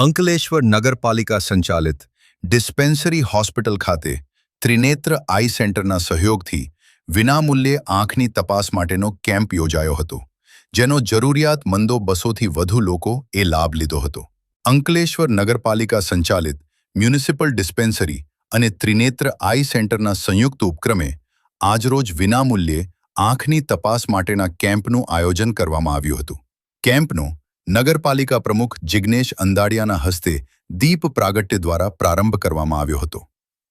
અંકલેશ્વર નગરપાલિકા સંચાલિત dispensary hospital ખાતે ત્રિનેત્ર આઈ સેન્ટરના સહયોગથી વિનામૂલ્યે આંખની તપાસ માટેનો કેમ્પ યોજાયો હતો, જેનો જરૂરિયાતમંદો 200થી વધુ લોકોએ લાભ લીધો હતો. અંકલેશ્વર નગરપાલિકા સંચાલિત મ્યુનિસિપલ ડિસ્પેન્સરી અને ત્રિનેત્ર આઈ સેન્ટરના સંયુક્ત ઉપક્રમે આજરોજ વિનામૂલ્યે આંખની તપાસ માટેના કેમ્પનું આયોજન કરવામાં આવ્યું હતું. કેમ્પનો નગરપાલિકા પ્રમુખ જિગ્નેશ અંદાડિયાના હસ્તે દીપ પ્રાગટ્ય દ્વારા પ્રારંભ કરવામાં આવ્યો હતો.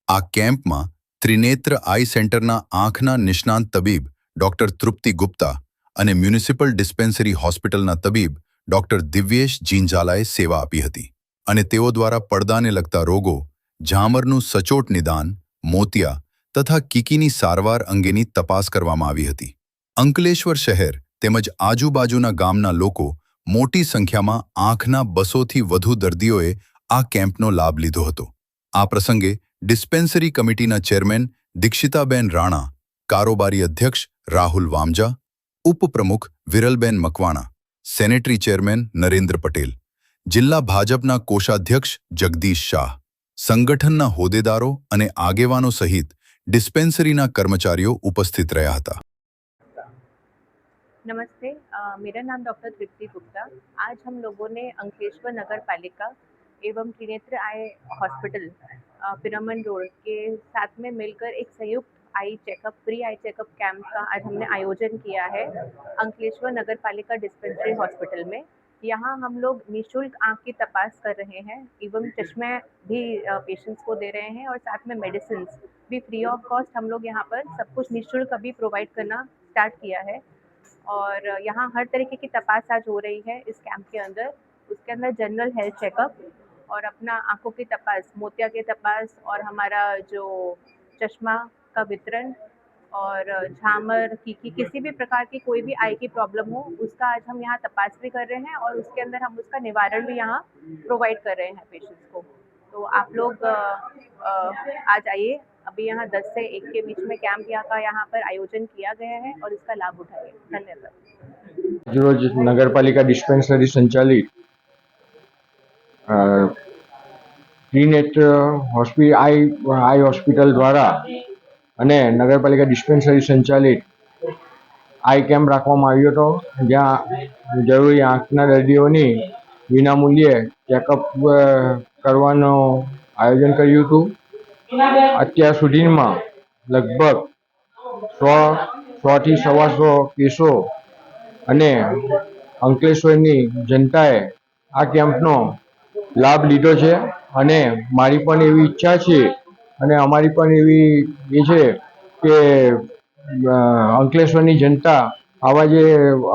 આ કેમ્પમાં ત્રિનેત્ર આઈ સેન્ટરના આંખના નિષ્ણાંત તબીબ ડોક્ટર તૃપ્તિ ગુપ્તા અને મ્યુનિસિપલ ડિસ્પેન્સરી હોસ્પિટલના તબીબ ડોક્ટર દિવ્યેશ જીંજાલાએ સેવા આપી હતી અને તેઓ દ્વારા પડદાને લગતા રોગો, ઝામરનું સચોટ નિદાન, મોતિયા તથા કીકીની સારવાર અંગેની તપાસ કરવામાં આવી હતી. અંકલેશ્વર શહેર તેમજ આજુબાજુના ગામના લોકો મોટી સંખ્યામાં આંખના 200થી વધુ દર્દીઓએ આ કેમ્પનો લાભ લીધો હતો. આ પ્રસંગે ડિસ્પેન્સરી કમિટીના ચેરમેન દીક્ષિતાબેન રાણા, કારોબારી અધ્યક્ષ રાહુલ વામજા, ઉપપ્રમુખ વિરલબેન મકવાણા, સેનેટરી ચેરમેન નરેન્દ્ર પટેલ, જિલ્લા ભાજપના કોષાધ્યક્ષ જગદીશ શાહ, સંગઠનના હોદ્દેદારો અને આગેવાનો સહિત डिस्पेंसरी कर्मचारियों उपस्थित रहा था. नमस्ते, मेरा नाम डॉक्टर तृप्ति गुप्ता. आज हम लोगों ने अंकलेश्वर नगर पालिका एवं त्रिनेत्र आई हॉस्पिटल पिरामन रोड के साथ में मिलकर एक संयुक्त eye checkup free eye checkup camp का आज हमने आयोजन किया है अंकलेश्वर नगर पालिका डिस्पेंसरी हॉस्पिटल में. यहाँ हम लोग निःशुल्क आँख की तपास कर रहे हैं एवं चश्मे भी पेशेंट्स को दे रहे हैं और साथ में मेडिसिन भी फ्री ऑफ कॉस्ट हम लोग यहाँ पर सब कुछ निःशुल्क अभी प्रोवाइड करना स्टार्ट किया है. और यहाँ हर तरीके की तपास आज हो रही है इस कैंप के अंदर. उसके अंदर जनरल हेल्थ चेकअप और अपना आँखों की तपास, मोतिया की तपास और हमारा जो चश्मा का वितरण और झामर की किसी भी प्रकार की कोई भी आई की प्रॉब्लम हो उसका आज हम यहाँ तपास भी कर रहे हैं और उसके अंदर हम उसका निवारण भी यहाँ प्रोवाइड कर रहे हैं पेशेंट्स को. तो आप लोग आज आइए. अभी यहाँ 10 से 1 के बीच में कैंप यहाँ पर आयोजन किया गया है और इसका लाभ उठाइए. धन्यवाद. रोज नगरपालिका डिस्पेंसरी संचालित त्रिनेत्र आई हॉस्पिटल द्वारा અને નગરપાલિકા ડિસ્પેન્સરી સંચાલિત આઈ કેમ્પ રાખવામાં આવ્યો હતો, જ્યાં જરૂરી આંખના દર્દીઓની વિનામૂલ્યે ચેકઅપ કરવાનું આયોજન કર્યું હતું. અત્યાર સુધીમાં લગભગ 100થી 125 કેસો અને અંકલેશ્વરની જનતાએ આ કેમ્પનો લાભ લીધો છે અને મારી પણ એવી ઈચ્છા છે અને અમારી પણ એવી એ છે કે અંકલેશ્વરની જનતા આવા જે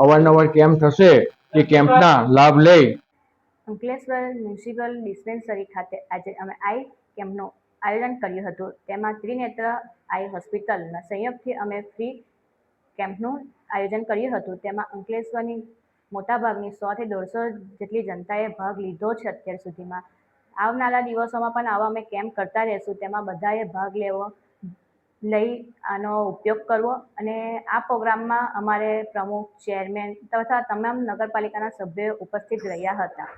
અવારનવાર કેમ્પ થશે તે કેમ્પના લાભ લઈ. અંકલેશ્વર મ્યુનિસિપલ ડિસ્પેન્સરી ખાતે આજે અમે આઈ કેમ્પનું આયોજન કર્યું હતું. તેમાં ત્રિનેત્ર આઈ હોસ્પિટલના સંયોગથી અમે ફ્રી કેમ્પનું આયોજન કર્યું હતું. તેમાં અંકલેશ્વરની મોટાભાગની 100થી 150 જેટલી જનતાએ ભાગ લીધો છે અત્યાર સુધીમાં. આવનારા દિવસોમાં પણ આવા અમે કેમ્પ કરતા રહીશું. તેમાં બધાએ ભાગ લઈ આનો ઉપયોગ કરવો અને આ પ્રોગ્રામમાં અમારે પ્રમુખ, ચેરમેન તથા તમામ નગરપાલિકાના સભ્યો ઉપસ્થિત રહ્યા હતા.